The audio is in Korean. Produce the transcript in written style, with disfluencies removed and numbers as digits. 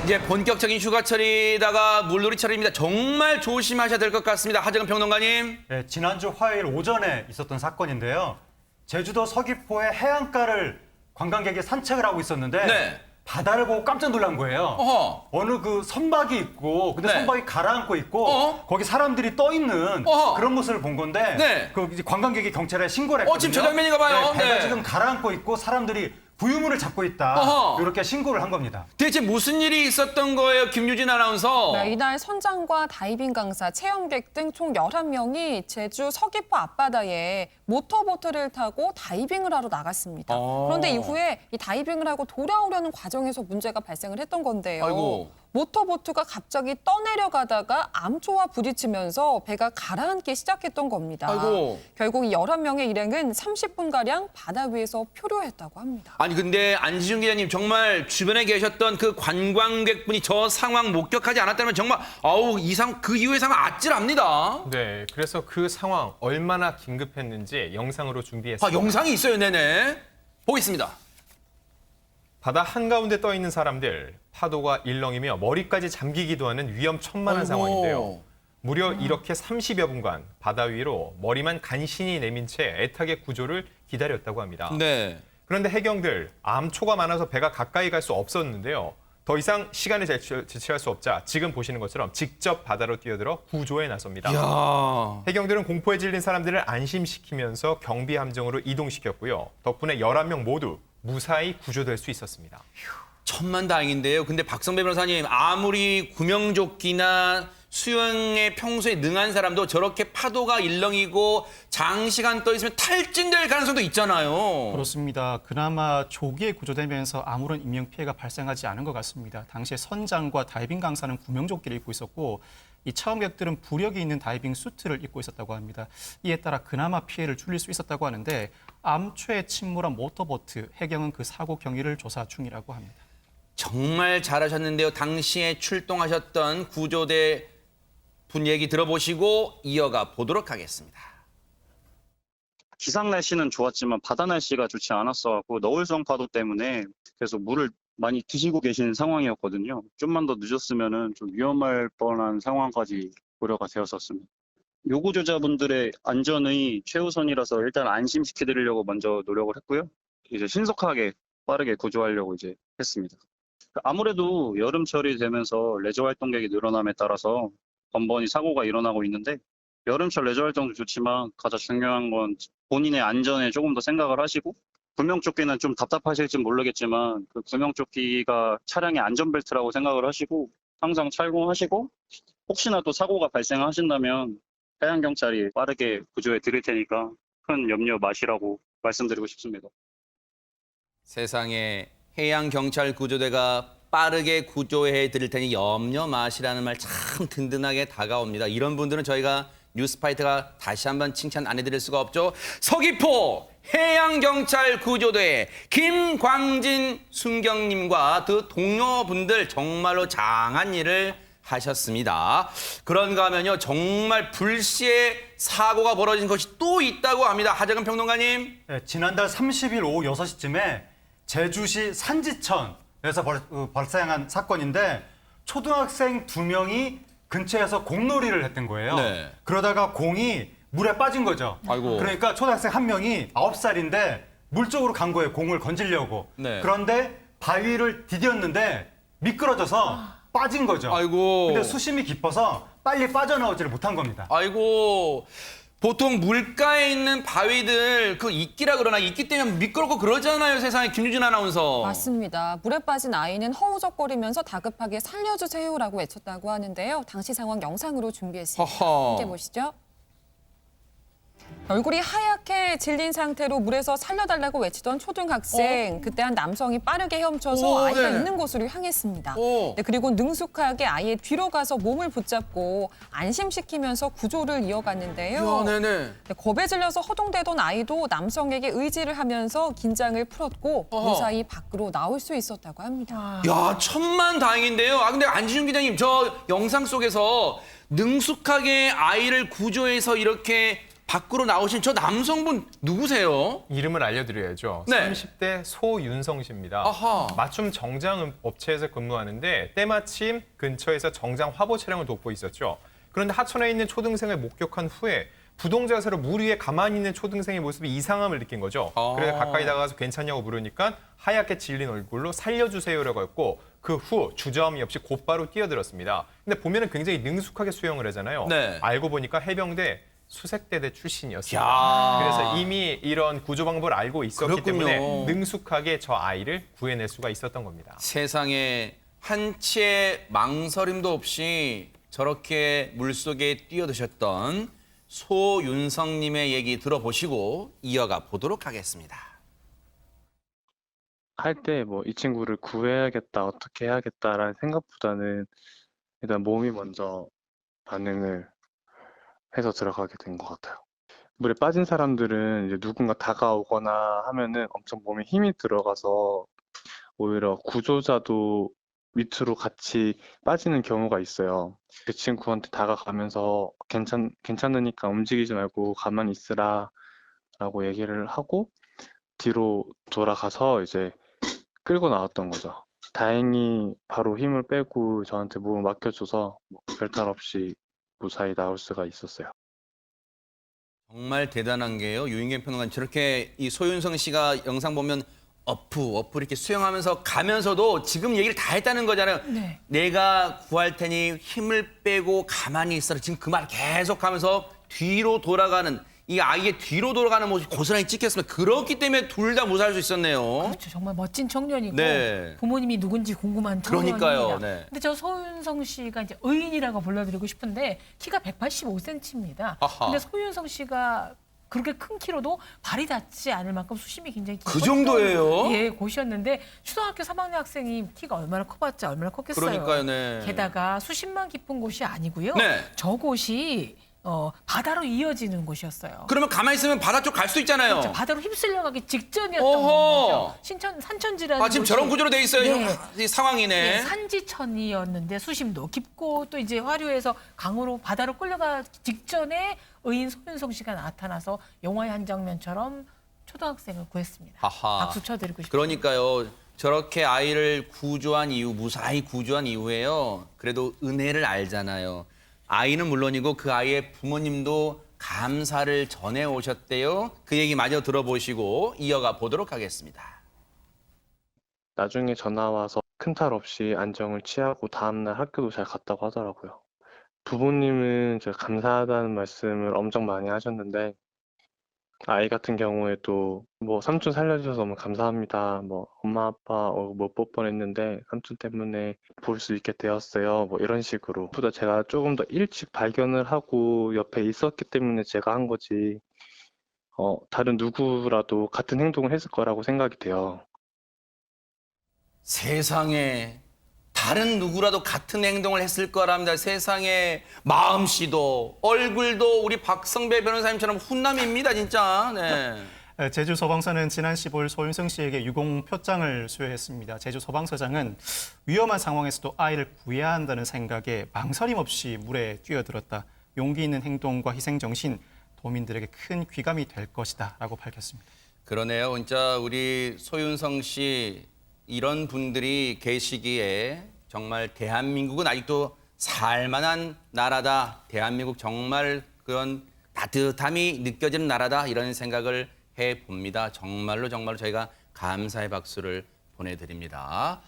이제 본격적인 휴가철이다가 물놀이철입니다. 정말 조심하셔야 될 것 같습니다. 하정은 평론가님. 네, 지난주 화요일 오전에 있었던 사건인데요. 제주도 서귀포의 해안가를 관광객이 산책을 하고 있었는데 네. 바다를 보고 깜짝 놀란 거예요. 어허. 어느 그 선박이 있고 근데 네. 선박이 가라앉고 있고 어허. 거기 사람들이 떠 있는 어허. 그런 모습을 본 건데 네. 그 이제 관광객이 경찰에 신고를 했거든요. 지금 저 장면인가 봐요. 네, 배가 네. 지금 가라앉고 있고 사람들이 부유물을 잡고 있다. 어허. 이렇게 신고를 한 겁니다. 대체 무슨 일이 있었던 거예요, 김유진 아나운서? 네, 이날 선장과 다이빙 강사, 체험객 등 총 11명이 제주 서귀포 앞바다에 모터보트를 타고 다이빙을 하러 나갔습니다. 그런데 이후에 이 다이빙을 하고 돌아오려는 과정에서 문제가 발생을 했던 건데요. 아이고. 모터보트가 갑자기 떠내려가다가 암초와 부딪히면서 배가 가라앉기 시작했던 겁니다. 아이고. 결국 이 11명의 일행은 30분가량 바다 위에서 표류했다고 합니다. 아니 근데 안지준 기자님 정말 주변에 계셨던 그 관광객분이 저 상황 목격하지 않았다면 정말 그 이후의 상황 아찔합니다. 네, 그래서 그 상황 얼마나 긴급했는지 영상으로 준비했습니다. 영상이 있어요, 네네. 보겠습니다. 바다 한가운데 떠 있는 사람들, 파도가 일렁이며 머리까지 잠기기도 하는 위험천만한 아이고. 상황인데요. 무려 이렇게 30여 분간 바다 위로 머리만 간신히 내민 채 애타게 구조를 기다렸다고 합니다. 네. 그런데 해경들, 암초가 많아서 배가 가까이 갈 수 없었는데요. 더 이상 시간을 지체할 수 없자 지금 보시는 것처럼 직접 바다로 뛰어들어 구조에 나섭니다. 이야. 해경들은 공포에 질린 사람들을 안심시키면서 경비 함정으로 이동시켰고요. 덕분에 11명 모두 무사히 구조될 수 있었습니다. 천만다행인데요. 근데 박성배 변호사님, 아무리 구명조끼나 수영에 평소에 능한 사람도 저렇게 파도가 일렁이고 장시간 떠 있으면 탈진될 가능성도 있잖아요. 그렇습니다. 그나마 조기에 구조되면서 아무런 인명피해가 발생하지 않은 것 같습니다. 당시에 선장과 다이빙 강사는 구명조끼를 입고 있었고 이 체험객들은 부력이 있는 다이빙 수트를 입고 있었다고 합니다. 이에 따라 그나마 피해를 줄일 수 있었다고 하는데 암초에 침몰한 모터보트, 해경은 그 사고 경위를 조사 중이라고 합니다. 정말 잘하셨는데요. 당시에 출동하셨던 구조대 분 얘기 들어보시고 이어가 보도록 하겠습니다. 기상 날씨는 좋았지만 바다 날씨가 좋지 않았어갖고 너울성 파도 때문에 계속 물을 많이 드시고 계신 상황이었거든요. 좀만 더 늦었으면은 좀 위험할 뻔한 상황까지 고려가 되었었습니다. 요구조자분들의 안전이 최우선이라서 일단 안심시켜드리려고 먼저 노력을 했고요. 이제 신속하게 빠르게 구조하려고 이제 했습니다. 아무래도 여름철이 되면서 레저 활동객이 늘어남에 따라서 번번이 사고가 일어나고 있는데 여름철 레저 활동도 좋지만 가장 중요한 건 본인의 안전에 조금 더 생각을 하시고 구명조끼는 좀 답답하실지 모르겠지만 그 구명조끼가 차량의 안전벨트라고 생각을 하시고 항상 착용하시고 혹시나 또 사고가 발생하신다면 해양경찰이 빠르게 구조해 드릴 테니까 큰 염려 마시라고 말씀드리고 싶습니다. 세상에 해양경찰 구조대가 빠르게 구조해 드릴 테니 염려 마시라는 말 참 든든하게 다가옵니다. 이런 분들은 저희가 뉴스파이터가 다시 한번 칭찬 안 해드릴 수가 없죠. 서귀포 해양경찰 구조대 김광진 순경님과 그 동료분들 정말로 장한 일을 하셨습니다. 그런가 하면요, 정말 불시에 사고가 벌어진 것이 또 있다고 합니다. 하정은 평론가님. 네, 지난달 30일 오후 6시쯤에 제주시 산지천에서 발생한 사건인데 초등학생 2명이 근처에서 공놀이를 했던 거예요. 네. 그러다가 공이 물에 빠진 거죠. 아이고. 그러니까 초등학생 1명이 9살인데 물 쪽으로 간 거예요. 공을 건지려고. 네. 그런데 바위를 디뎠는데 미끄러져서 빠진 거죠. 아이고. 근데 수심이 깊어서 빨리 빠져나오지를 못한 겁니다. 아이고, 보통 물가에 있는 바위들 그 이끼라 그러나 이끼 때문에 미끄럽고 그러잖아요. 세상에 김유진 아나운서. 맞습니다. 물에 빠진 아이는 허우적거리면서 다급하게 살려주세요라고 외쳤다고 하는데요. 당시 상황 영상으로 준비했습니다. 허허. 함께 보시죠. 얼굴이 하얗게 질린 상태로 물에서 살려달라고 외치던 초등학생. 그때 한 남성이 빠르게 헤엄쳐서 아이가 네. 있는 곳으로 향했습니다. 오. 네, 그리고 능숙하게 아이의 뒤로 가서 몸을 붙잡고 안심시키면서 구조를 이어갔는데요. 야, 네네. 네, 겁에 질려서 허둥대던 아이도 남성에게 의지를 하면서 긴장을 풀었고 어허. 무사히 밖으로 나올 수 있었다고 합니다. 야, 천만다행인데요. 근데 안지준 기자님, 저 영상 속에서 능숙하게 아이를 구조해서 이렇게 밖으로 나오신 저 남성분 누구세요? 이름을 알려드려야죠. 네. 30대 소윤성 씨입니다. 아하. 맞춤 정장 업체에서 근무하는데 때마침 근처에서 정장 화보 촬영을 돕고 있었죠. 그런데 하천에 있는 초등생을 목격한 후에 부동자세로 물 위에 가만히 있는 초등생의 모습이 이상함을 느낀 거죠. 그래서 가까이 다가가서 괜찮냐고 물으니까 하얗게 질린 얼굴로 살려주세요라고 했고 그 후 주저함이 없이 곧바로 뛰어들었습니다. 근데 보면은 굉장히 능숙하게 수영을 하잖아요. 네. 알고 보니까 해병대 수색대대 출신이었습니다. 야. 그래서 이미 이런 구조 방법을 알고 있었기 그렇군요. 때문에 능숙하게 저 아이를 구해낼 수가 있었던 겁니다. 세상에 한치의 망설임도 없이 저렇게 물속에 뛰어드셨던 소윤성님의 얘기 들어보시고 이어가 보도록 하겠습니다. 할 때 뭐 이 친구를 구해야겠다, 어떻게 해야겠다라는 생각보다는 일단 몸이 먼저 반응을 해서 들어가게 된 것 같아요. 물에 빠진 사람들은 이제 누군가 다가오거나 하면은 엄청 몸에 힘이 들어가서 오히려 구조자도 밑으로 같이 빠지는 경우가 있어요. 그 친구한테 다가가면서 괜찮으니까 움직이지 말고 가만히 있으라 라고 얘기를 하고 뒤로 돌아가서 이제 끌고 나왔던 거죠. 다행히 바로 힘을 빼고 저한테 몸을 맡겨줘서 별탈 없이 무사히 나올 수가 있었어요. 정말 대단한 게요. 유인경 평론가님 저렇게 이 소윤성 씨가 영상 보면 어프 이렇게 수영하면서 가면서도 지금 얘기를 다 했다는 거잖아요. 네. 내가 구할 테니 힘을 빼고 가만히 있어라. 지금 그 말 계속하면서 뒤로 돌아가는 이 아이의 뒤로 돌아가는 모습이 고스란히 찍혔습니다. 그렇기 때문에 둘 다 무사할 수 있었네요. 그렇죠. 정말 멋진 청년이고 네. 부모님이 누군지 궁금한 청년입니다. 그러니까요. 네. 근데 저 소윤성 씨가 이제 의인이라고 불러드리고 싶은데 키가 185cm입니다. 아하. 근데 소윤성 씨가 그렇게 큰 키로도 발이 닿지 않을 만큼 수심이 굉장히 그 정도예요? 예, 곳이었는데 초등학교 3학년 학생이 키가 얼마나 커봤자 얼마나 컸겠어요. 그러니까요. 네. 게다가 수심만 깊은 곳이 아니고요. 네. 저곳이 바다로 이어지는 곳이었어요. 그러면 가만히 있으면 바다 쪽 갈 수 있잖아요. 그렇죠. 바다로 휩쓸려 가기 직전이었던 어허. 거죠. 산천지라는 지금 곳이- 저런 구조로 돼 있어요. 네. 이 상황이네. 네, 산지천이었는데 수심도 깊고 또 이제 화류에서 강으로 바다로 끌려가기 직전에 의인 소윤성 씨가 나타나서 영화의 한 장면처럼 초등학생을 구했습니다. 아하. 박수 쳐드리고 싶습니다. 그러니까요. 저렇게 아이를 구조한 이후, 무사히 구조한 이후에요. 그래도 은혜를 알잖아요. 아이는 물론이고 그 아이의 부모님도 감사를 전해 오셨대요. 그 얘기 마저 들어보시고 이어가 보도록 하겠습니다. 나중에 전화 와서 큰 탈 없이 안정을 취하고 다음날 학교도 잘 갔다고 하더라고요. 부모님은 제가 감사하다는 말씀을 엄청 많이 하셨는데 아이 같은 경우에도 뭐 삼촌 살려주셔서 너무 감사합니다. 뭐 엄마 아빠 못 볼 뻔했는데 삼촌 때문에 볼 수 있게 되었어요. 뭐 이런 식으로. 보다 제가 조금 더 일찍 발견을 하고 옆에 있었기 때문에 제가 한 거지. 다른 누구라도 같은 행동을 했을 거라고 생각이 돼요. 세상에 다른 누구라도 같은 행동을 했을 거랍니다. 세상에 마음씨도 얼굴도 우리 박성배 변호사님처럼 훈남입니다. 진짜. 네. 제주 소방서는 지난 15일 소윤성 씨에게 유공 표장을 수여했습니다. 제주 소방서장은 위험한 상황에서도 아이를 구해야 한다는 생각에 망설임 없이 물에 뛰어들었다. 용기 있는 행동과 희생 정신, 도민들에게 큰 귀감이 될 것이다 라고 밝혔습니다. 그러네요. 진짜 우리 소윤성 씨 이런 분들이 계시기에 정말 대한민국은 아직도 살만한 나라다. 대한민국 정말 그런 따뜻함이 느껴지는 나라다. 이런 생각을 해봅니다. 정말로 저희가 감사의 박수를 보내드립니다.